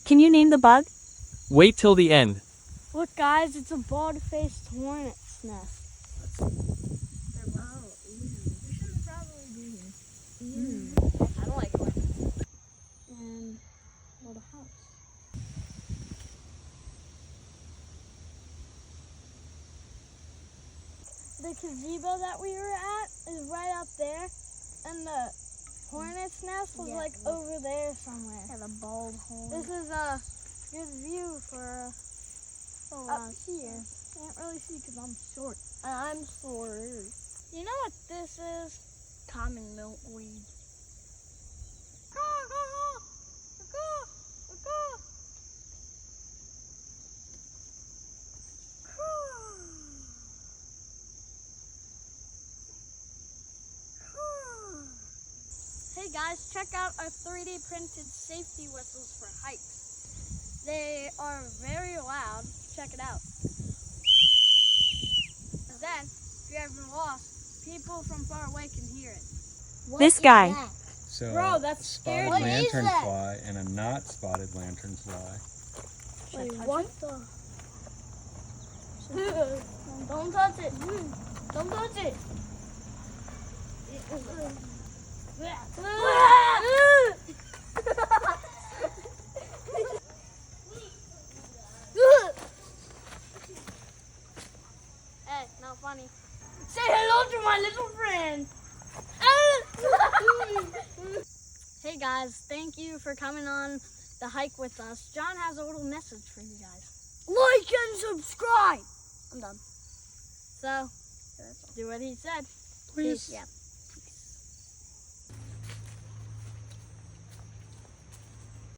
Can you name the bug? Wait till the end. Look, guys, it's a bald-faced hornet's nest. I don't like hornets. And what a house. The gazebo that we were at is right up there, and the hornet's nest was like over there somewhere. Yeah, the bald hornet. This is a good view for up here. Can't really see because I'm short. I'm sorry. You know what this is? Common milkweed. Hey guys, check out our 3D printed safety whistles for hikes. They are very loud. Check it out. Then, if you're ever lost, people from far away can hear it. This guy. So Bro, that's a scary. spotted What is lantern that? fly and a not spotted lanternfly. Wait, what the? Don't touch it. Don't touch it. Hey, not funny. Say hello to my little friend. Hey guys, thank you for coming on the hike with us. John has a little message for you guys. Like and subscribe. I'm done. So, do what he said. Please. Yeah.